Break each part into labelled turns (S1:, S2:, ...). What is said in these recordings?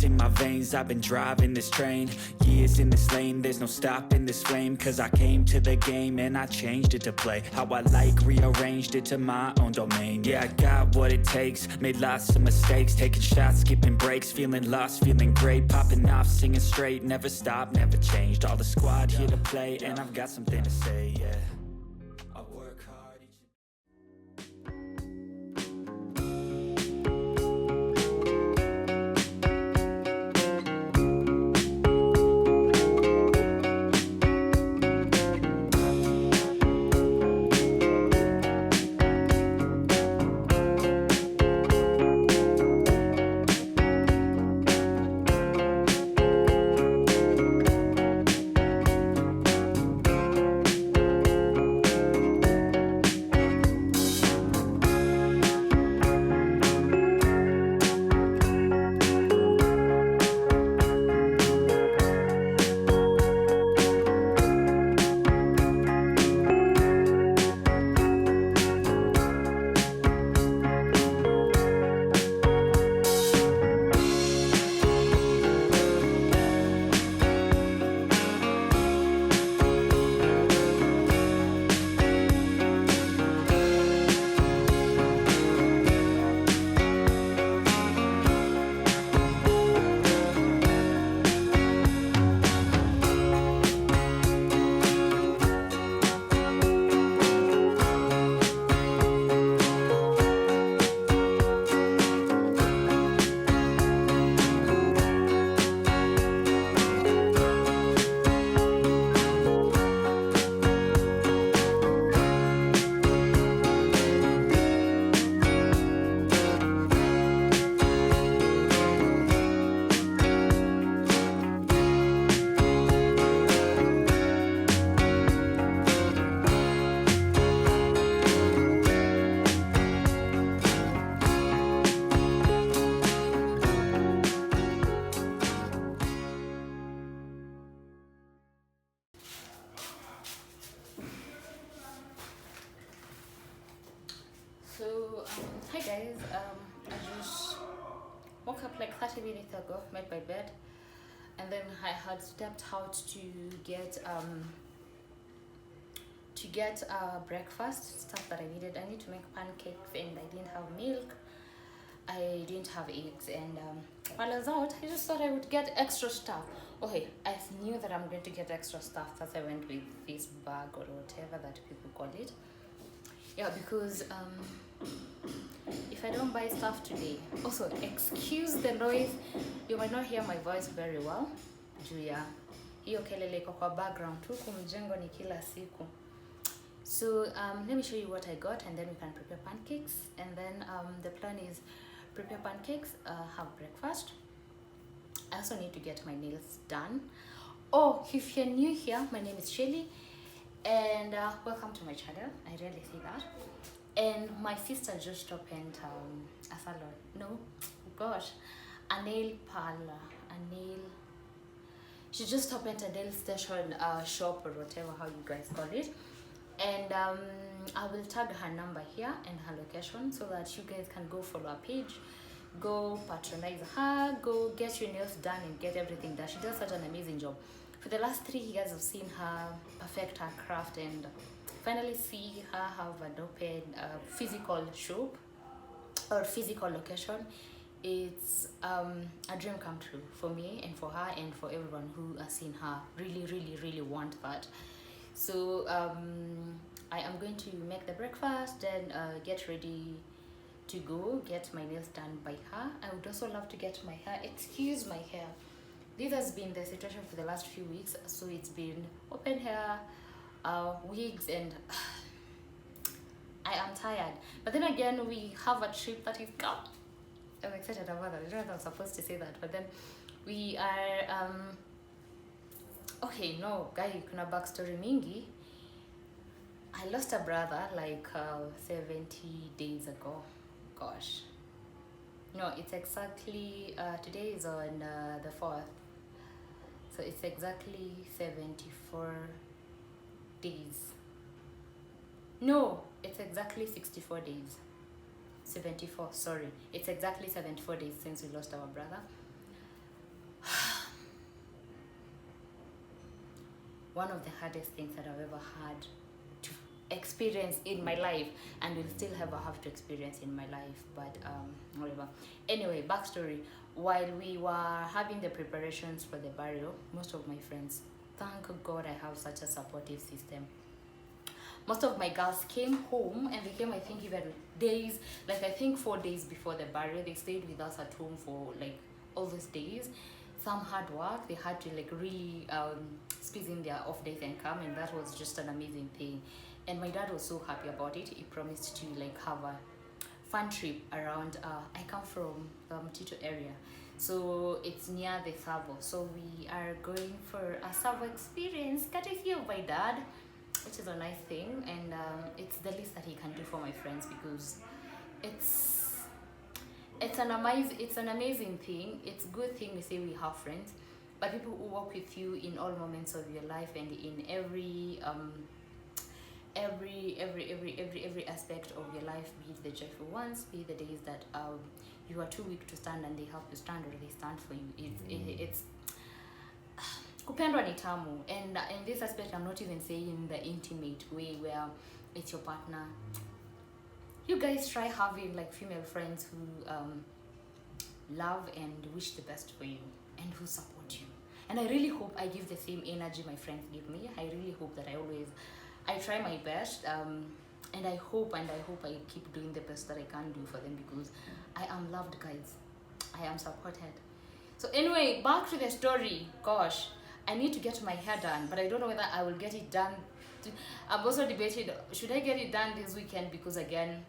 S1: in my veins, I've been driving this train. Years in this lane, there's no stopping this flame. Cause I came to the game and I changed it to play how I like, rearranged it to my own domain. Yeah, I got what it takes, made lots of mistakes, taking shots, skipping breaks, feeling lost, feeling great, popping off, singing straight, never stopped, never changed. All the squad here to play, and I've got something to say, yeah. I work hard each
S2: Hi guys, I just woke up like 30 minutes ago, made my bed, and then I had stepped out to get breakfast, stuff that I needed. I need to make pancakes and I didn't have milk, I didn't have eggs, and while I was out, I just thought I would get extra stuff. Okay, I knew that I'm going to get extra stuff, that's why I went with this bag or whatever that people call it. Yeah, because if I don't buy stuff today, also excuse the noise, you might not hear my voice very well juu ya hiyo kelele iko kwa background tu, kumjengo ni kila siku. So let me show you what I got, and then we can prepare pancakes. And then the plan is prepare pancakes, have breakfast. I also need to get my nails done. Oh, if you're new here, my name is Shelly, and welcome to my channel. I rarely say that. And my sister just opened a salon. No, gosh, a nail parlor, a nail. She just opened a nail station shop or whatever how you guys call it. And I will tag her number here and her location so that you guys can go follow her page, go patronize her, go get your nails done and get everything done. She does such an amazing job. For the last 3 years, I've seen her perfect her craft and finally see her have an open physical shop or physical location. It's a dream come true for me and for her and for everyone who has seen her. Really want that. So I am going to make the breakfast, then get ready to go get my nails done by her. I would also love to get my hair, excuse my hair, this has been the situation for the last few weeks, so it's been open hair, wigs, and I am tired. But then again, we have a trip that is coming. I'm excited about that. I don't know if I'm supposed to say that, but then we are okay, no guy, kuna backstory mingi. I lost a brother like 70 days ago. Gosh, no, it's exactly today is on the 4th, so it's exactly 74 days. No, it's exactly 64 days. 74, sorry, it's exactly 74 days since we lost our brother. one of the hardest things that I've ever had to experience in my life, and will still ever have to experience in my life. But whatever. Anyway, backstory. While we were having the preparations for the burial, most of my friends, thank God I have such a supportive system. Most of my girls came home, and they came, I think, even days, like I think 4 days before the burial. They stayed with us at home for like all those days. Some hard work, they had to like really squeeze in their off days and come, and that was just an amazing thing. And my dad was so happy about it. He promised to like have a fun trip around. I come from Tito area, so it's near the Savo. So we are going for a Savo experience, courtesy of my dad, which is a nice thing, and it's the least that he can do for my friends, because it's an amazing thing. It's a good thing we say we have friends, but people who walk with you in all moments of your life, and in every aspect of your life, be it the joyful ones, be it the days that you are too weak to stand and they help you stand, or they stand for you. It's kupendwa ni tamu. And in this aspect, I'm not even saying the intimate way where it's your partner. You guys try having like female friends who love and wish the best for you, and who support you. And I really hope I give the same energy my friends give me. I really hope that I try my best, and I hope I keep doing the best that I can do for them, because I am loved, guys. I am supported. So anyway, back to the story. Gosh, I need to get my hair done, but I don't know whether I will get it done. I'm also debating, should I get it done this weekend, because again,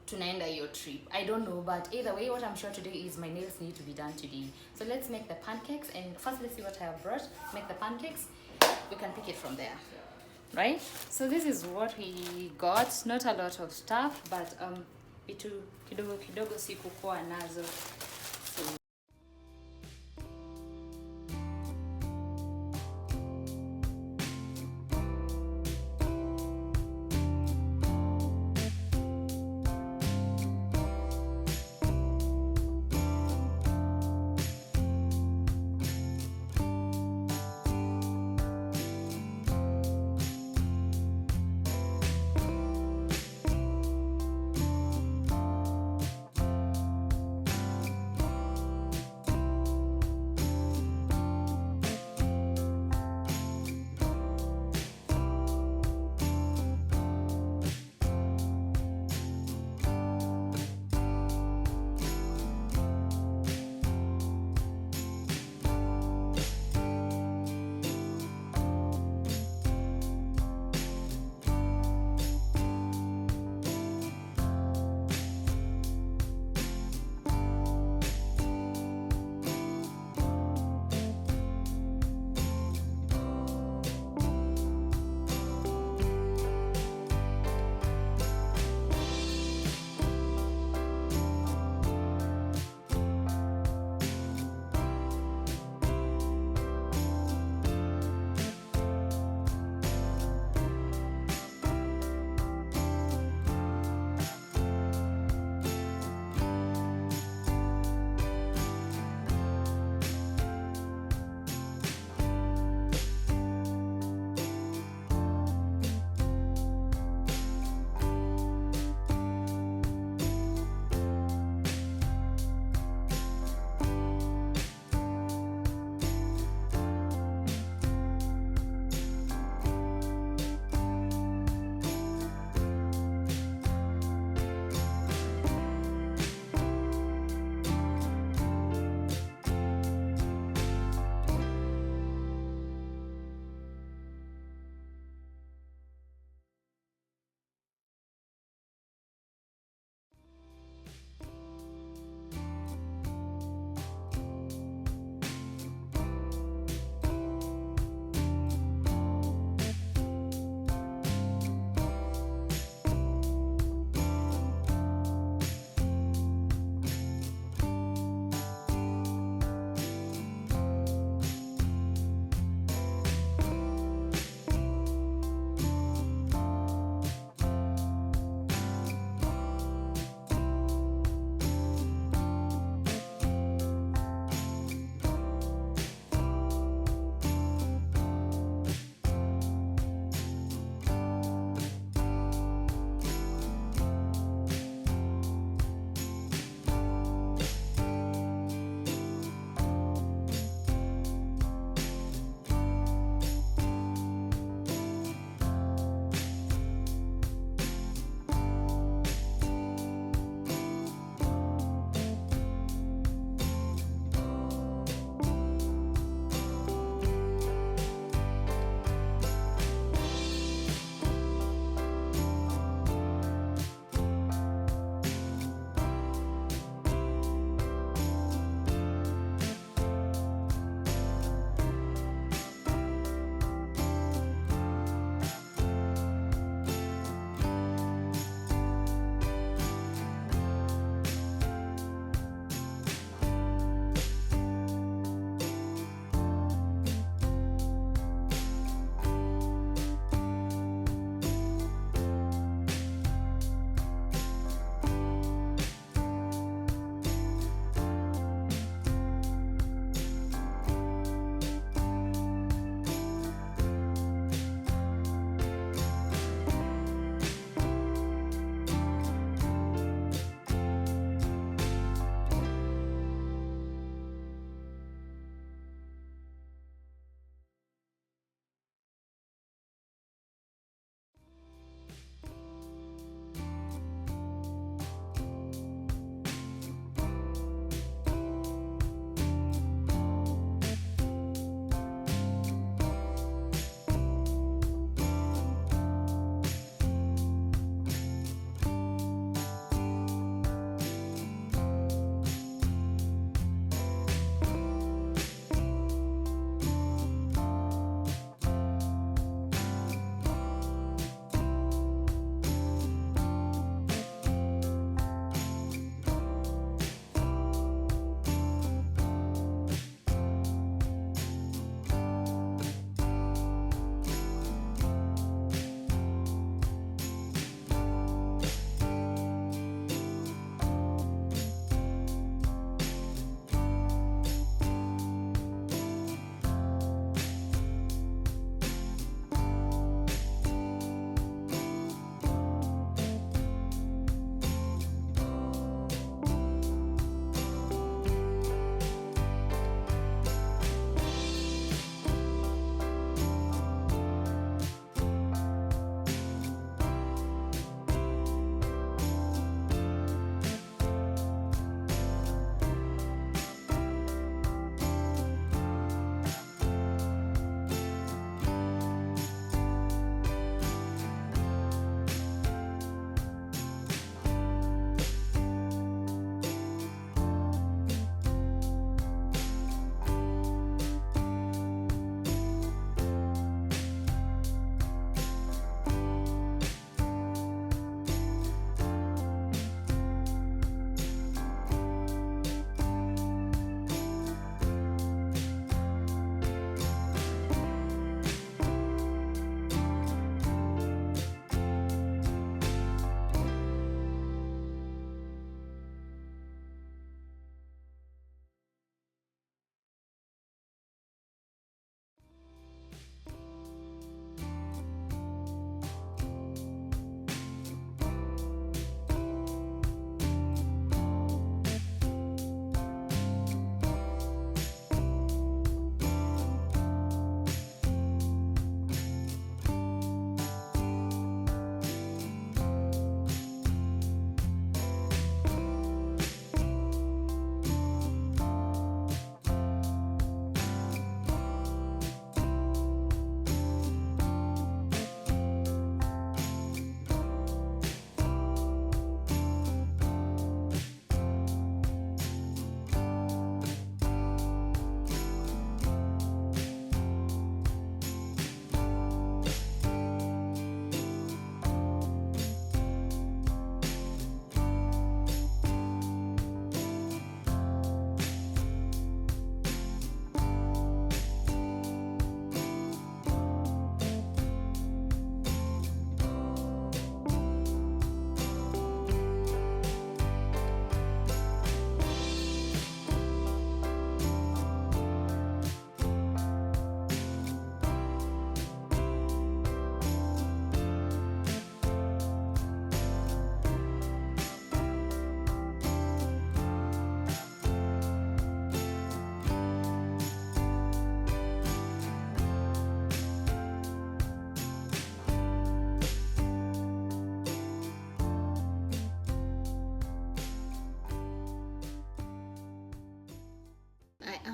S2: tunaenda your trip. I don't know, but either way, what I'm sure today is my nails need to be done today. So let's make the pancakes, and first let's see what I have brought. Make the pancakes. We can pick it from there, right? So this is what we got. Not a lot of stuff, but vitu kidogo kidogo sikukuwa nazo. So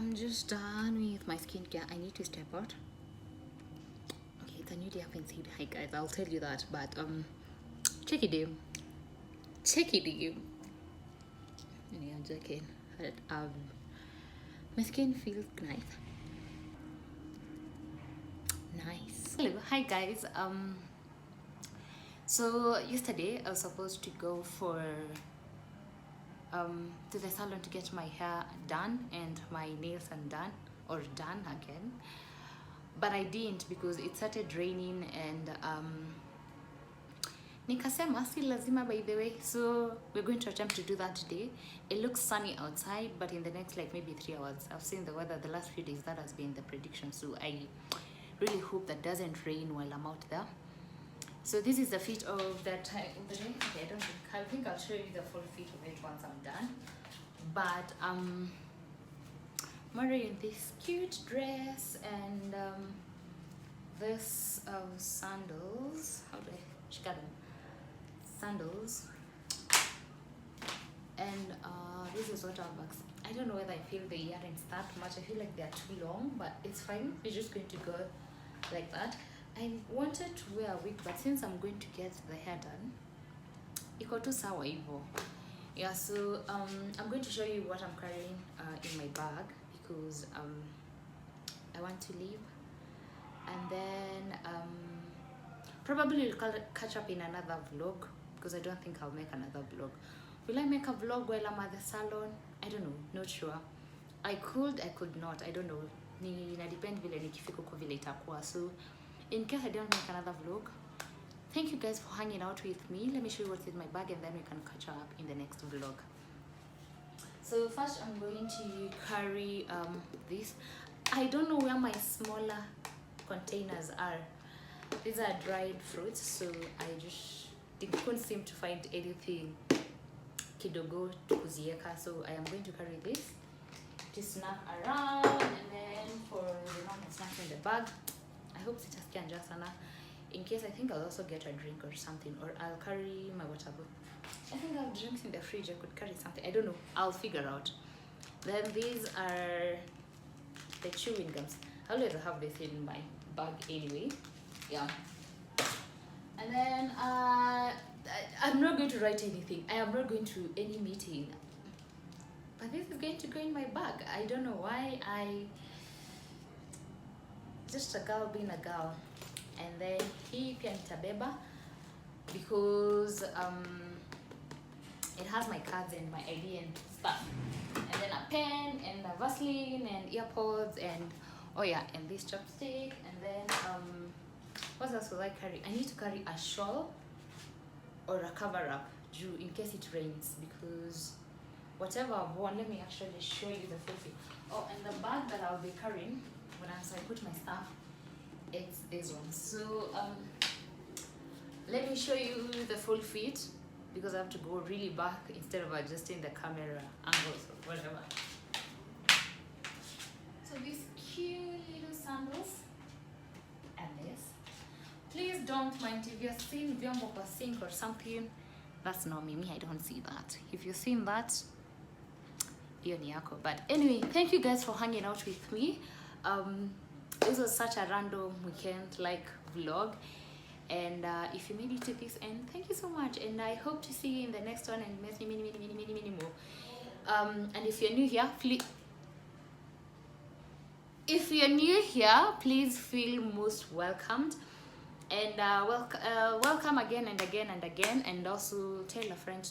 S2: I'm just done with my skincare. I need to step out. Okay, it's a new day. I haven't said hi guys, I'll tell you that, but check it in. Yeah, I'm joking. But, my skin feels nice. Hello, hi guys. So yesterday I was supposed to go for to the salon to get my hair done and my nails done again, but I didn't because it started raining and nikasema si lazima, by the way. So we're going to attempt to do that today. It looks sunny outside, but in the next like maybe 3 hours, I've seen the weather the last few days, that has been the prediction, so I really hope that doesn't rain while I'm out there. So this is the fit of that time. Okay, I think I'll show you the full fit of it once I'm done. But I'm wearing this cute dress and this sandals. How do I got them? Sandals. And this is what our bags. I don't know whether I feel the earrings that much. I feel like they're too long, but it's fine. We're just going to go like that. I wanted to wear a wig, but since I'm going to get the hair done, iko tu sawa hivyo. Yeah, so I'm going to show you what I'm carrying in my bag because I want to leave, and then probably we'll catch up in another vlog because I don't think I'll make another vlog. Will I make a vlog while I'm at the salon? I don't know, not sure. I could not, I don't know. Ina depend vile nikifika huko vile itakuwa. So in case I don't make another vlog, thank you guys for hanging out with me. Let me show you what's in my bag and then we can catch up in the next vlog. So first I'm going to carry this. I don't know where my smaller containers are. These are dried fruits, so I just couldn't seem to find anything kidogo to kuzieka, so I am going to carry this to snack around, and then for the normal snacks in the bag, I hope sitaskia njaa sana. In case, I think I'll also get a drink or something, or I'll carry my water bottle. I think I have drinks in the fridge. I could carry something. I don't know. I'll figure out. Then these are the chewing gums. I always have this in my bag anyway. Yeah. And then I'm not going to write anything. I am not going to any meeting. But this is going to go in my bag. I don't know why. Just a girl being a girl. And then hii pia nitabeba because it has my cards and my ID and stuff. And then a pen and a Vaseline and earpods and oh yeah, and this chopstick. And then what else will I carry? I need to carry a shawl or a cover up in case it rains, because whatever I've worn, let me actually show you the full fit. Oh, and the bag that I'll be carrying when I put my stuff, it's this one. So let me show you the full fit because I have to go really back instead of adjusting the camera angles or whatever. So these cute little sandals and this. Please don't mind if you're seeing vyombo kwa sink or something. That's not me. I don't see that. If you've seen that, hiyo ni yako. But anyway, thank you guys for hanging out with me. This was such a random weekend like vlog, and if you made it to this end, thank you so much, and I hope to see you in the next one and many more. And if you're new here, please feel most welcomed, and welcome again and again and again, and also tell a friend.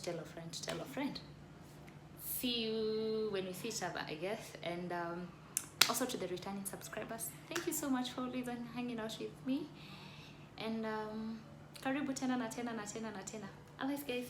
S2: See you when we see each other, I guess. And also to the returning subscribers, thank you so much for hanging out with me, and karibu tena na tena. Alright guys.